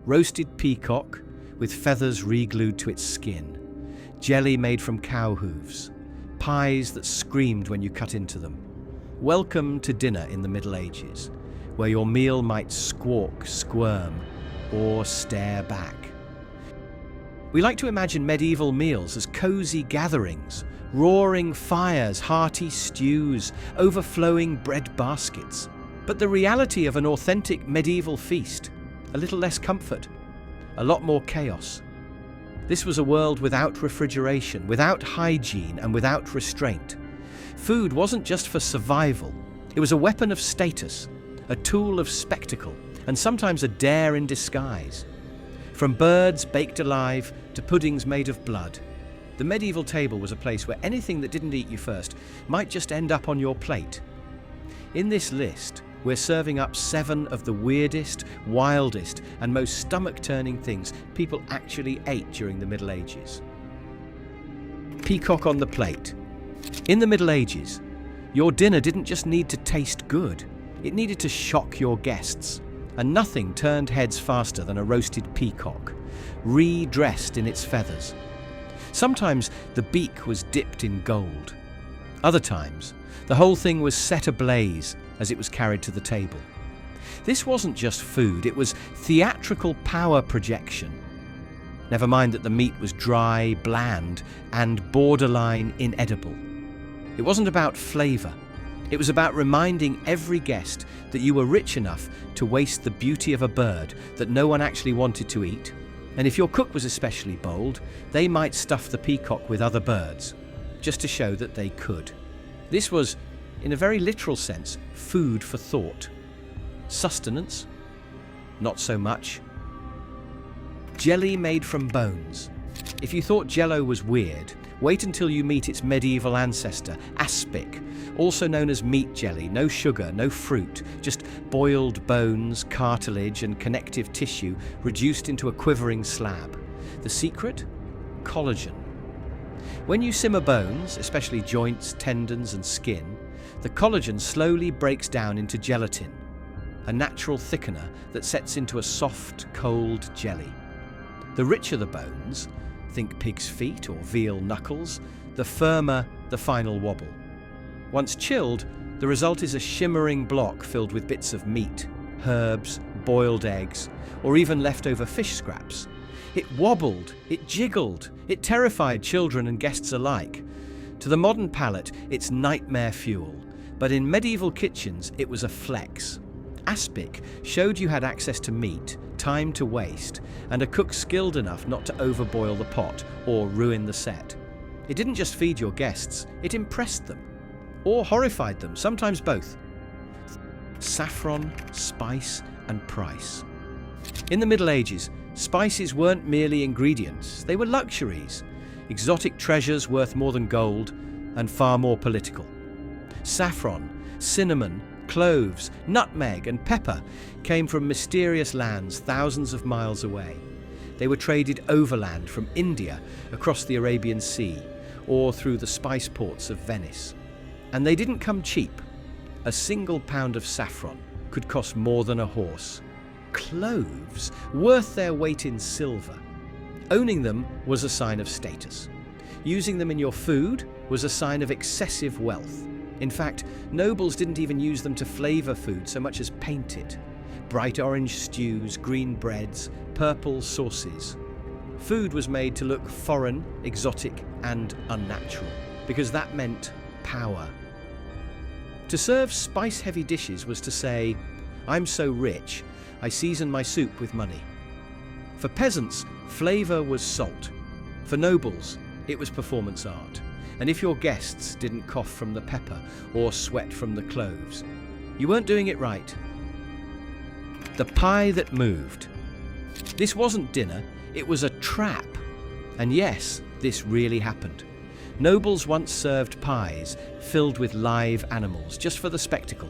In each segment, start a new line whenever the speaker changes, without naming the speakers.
roasted peacock with feathers re-glued to its skin, jelly made from cow hooves, pies that screamed when you cut into them. Welcome to dinner in the Middle Ages, where your meal might squawk, squirm, or stare back. We like to imagine medieval meals as cozy gatherings, roaring fires, hearty stews, overflowing bread baskets. But the reality of an authentic medieval feast, a little less comfort, a lot more chaos. This was a world without refrigeration, without hygiene, and without restraint. Food wasn't just for survival. It was a weapon of status, a tool of spectacle, and sometimes a dare in disguise. From birds baked alive to puddings made of blood, the medieval table was a place where anything that didn't eat you first might just end up on your plate. In this list, we're serving up 7 of the weirdest, wildest, and most stomach-turning things people actually ate during the Middle Ages. Peacock on the plate. In the Middle Ages, your dinner didn't just need to taste good, it needed to shock your guests. And nothing turned heads faster than a roasted peacock, redressed in its feathers. Sometimes the beak was dipped in gold. Other times, the whole thing was set ablaze as it was carried to the table. This wasn't just food, it was theatrical power projection. Never mind that the meat was dry, bland, and borderline inedible. It wasn't about flavor. It was about reminding every guest that you were rich enough to waste the beauty of a bird that no one actually wanted to eat. And if your cook was especially bold, they might stuff the peacock with other birds, just to show that they could. This was, in a very literal sense, food for thought. Sustenance? Not so much. Jelly made from bones. If you thought Jello was weird, wait until you meet its medieval ancestor, aspic, also known as meat jelly. No sugar, no fruit, just boiled bones, cartilage, and connective tissue reduced into a quivering slab. The secret? Collagen. When you simmer bones, especially joints, tendons, and skin, the collagen slowly breaks down into gelatin, a natural thickener that sets into a soft, cold jelly. The richer the bones, think pig's feet or veal knuckles, the firmer the final wobble. Once chilled, the result is a shimmering block filled with bits of meat, herbs, boiled eggs, or even leftover fish scraps. It wobbled, it jiggled, it terrified children and guests alike. To the modern palate, it's nightmare fuel, but in medieval kitchens, it was a flex. Aspic showed you had access to meat, time to waste, and a cook skilled enough not to overboil the pot or ruin the set. It didn't just feed your guests, it impressed them. Or horrified them, sometimes both. Saffron, spice, and price. In the Middle Ages, spices weren't merely ingredients, they were luxuries, exotic treasures worth more than gold, and far more political. Saffron, cinnamon, cloves, nutmeg, and pepper came from mysterious lands thousands of miles away. They were traded overland from India across the Arabian Sea, or through the spice ports of Venice. And they didn't come cheap. A single pound of saffron could cost more than a horse. Cloves, worth their weight in silver. Owning them was a sign of status. Using them in your food was a sign of excessive wealth. In fact, nobles didn't even use them to flavor food so much as paint it. Bright orange stews, green breads, purple sauces. Food was made to look foreign, exotic, and unnatural, because that meant power. To serve spice-heavy dishes was to say, I'm so rich, I season my soup with money. For peasants, flavor was salt. For nobles, it was performance art. And if your guests didn't cough from the pepper or sweat from the cloves, you weren't doing it right. The pie that moved. This wasn't dinner, it was a trap. And yes, this really happened. Nobles once served pies filled with live animals, just for the spectacle.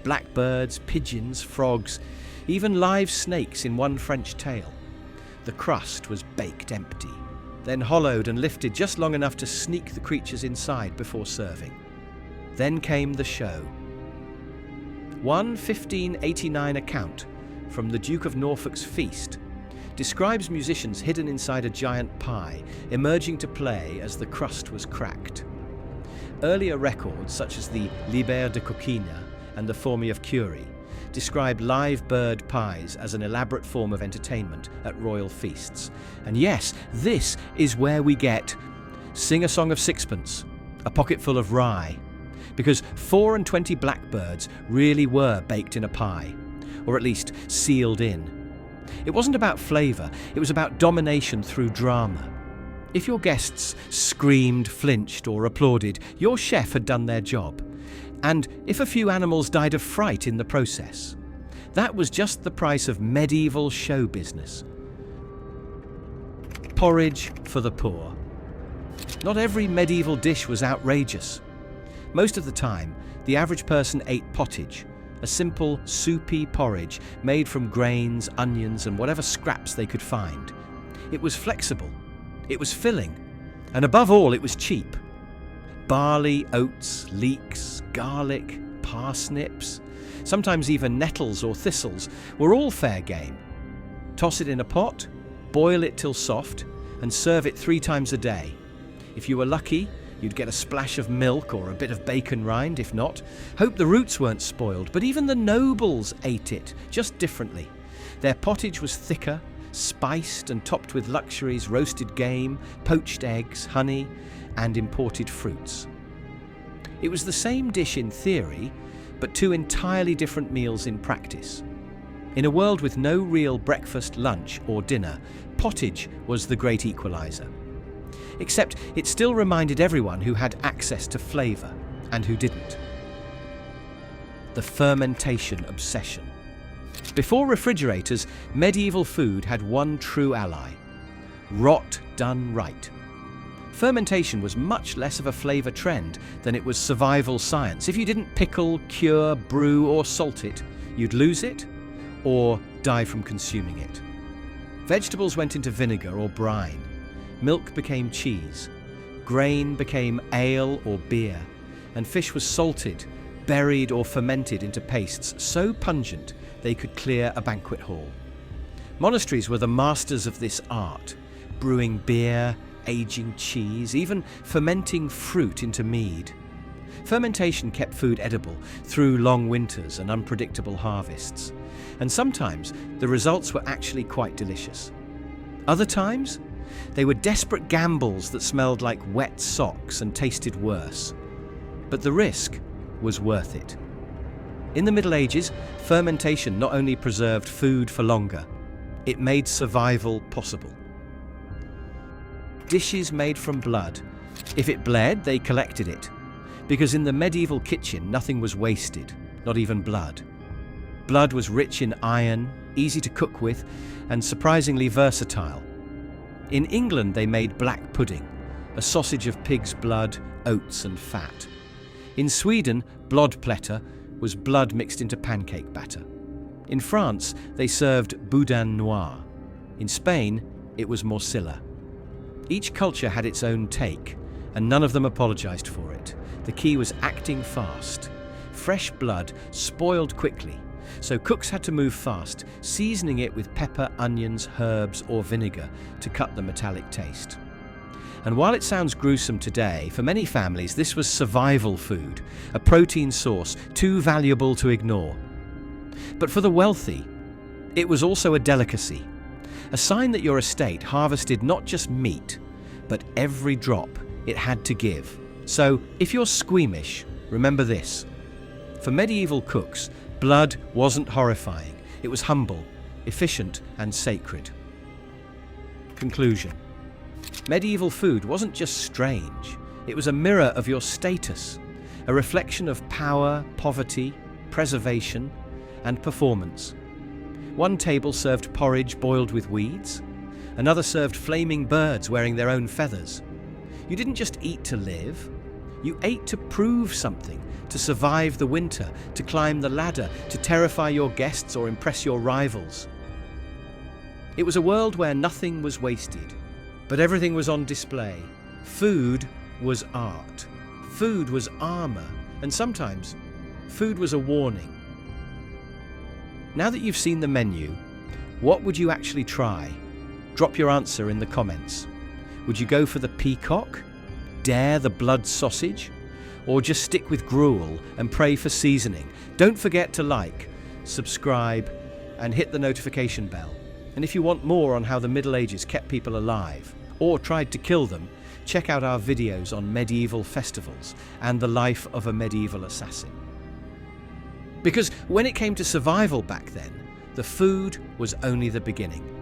Blackbirds, pigeons, frogs, even live snakes in one French tale. The crust was baked empty, then hollowed and lifted just long enough to sneak the creatures inside before serving. Then came the show. One 1589 account from the Duke of Norfolk's feast describes musicians hidden inside a giant pie, emerging to play as the crust was cracked. Earlier records, such as the Liber de Coquina and the Formi of Curie, describe live bird pies as an elaborate form of entertainment at royal feasts. And yes, this is where we get Sing a Song of Sixpence, a pocketful of rye, because 4 and 20 blackbirds really were baked in a pie, or at least sealed in. It wasn't about flavour, it was about domination through drama. If your guests screamed, flinched, or applauded, your chef had done their job. And if a few animals died of fright in the process, that was just the price of medieval show business. Porridge for the poor. Not every medieval dish was outrageous. Most of the time, the average person ate pottage, a simple, soupy porridge made from grains, onions, and whatever scraps they could find. It was flexible, it was filling, and above all, it was cheap. Barley, oats, leeks, garlic, parsnips, sometimes even nettles or thistles, were all fair game. Toss it in a pot, boil it till soft, and serve it 3 times a day. If you were lucky, you'd get a splash of milk or a bit of bacon rind. If not, hope the roots weren't spoiled. But even the nobles ate it, just differently. Their pottage was thicker, spiced and topped with luxuries, roasted game, poached eggs, honey, and imported fruits. It was the same dish in theory, but 2 entirely different meals in practice. In a world with no real breakfast, lunch, or dinner, pottage was the great equalizer. Except it still reminded everyone who had access to flavour and who didn't. The fermentation obsession. Before refrigerators, medieval food had one true ally: rot done right. Fermentation was much less of a flavour trend than it was survival science. If you didn't pickle, cure, brew or salt it, you'd lose it or die from consuming it. Vegetables went into vinegar or brine. Milk became cheese. Grain became ale or beer. And fish was salted, buried or fermented into pastes so pungent they could clear a banquet hall. Monasteries were the masters of this art, brewing beer, aging cheese, even fermenting fruit into mead. Fermentation kept food edible through long winters and unpredictable harvests. And sometimes the results were actually quite delicious. Other times, they were desperate gambles that smelled like wet socks and tasted worse. But the risk was worth it. In the Middle Ages, fermentation not only preserved food for longer, it made survival possible. Dishes made from blood. If it bled, they collected it, because in the medieval kitchen nothing was wasted, not even blood. Blood was rich in iron, easy to cook with, and surprisingly versatile. In England they made black pudding, a sausage of pig's blood, oats and fat. In Sweden, blodplättar was blood mixed into pancake batter. In France, they served boudin noir. In Spain, it was morcilla. Each culture had its own take, and none of them apologized for it. The key was acting fast. Fresh blood spoiled quickly, so cooks had to move fast, seasoning it with pepper, onions, herbs, or vinegar to cut the metallic taste. And while it sounds gruesome today, for many families this was survival food, a protein source too valuable to ignore. But for the wealthy, it was also a delicacy, a sign that your estate harvested not just meat, but every drop it had to give. So, if you're squeamish, remember this. For medieval cooks, blood wasn't horrifying. It was humble, efficient, and sacred. Conclusion. Medieval food wasn't just strange. It was a mirror of your status, a reflection of power, poverty, preservation, and performance. One table served porridge boiled with weeds. Another served flaming birds wearing their own feathers. You didn't just eat to live. You ate to prove something, to survive the winter, to climb the ladder, to terrify your guests or impress your rivals. It was a world where nothing was wasted, but everything was on display. Food was art. Food was armor, and sometimes food was a warning. Now that you've seen the menu, what would you actually try? Drop your answer in the comments. Would you go for the peacock? Dare the blood sausage? Or just stick with gruel and pray for seasoning? Don't forget to like, subscribe, and hit the notification bell. And if you want more on how the Middle Ages kept people alive or tried to kill them, check out our videos on medieval festivals and the life of a medieval assassin. Because when it came to survival back then, the food was only the beginning.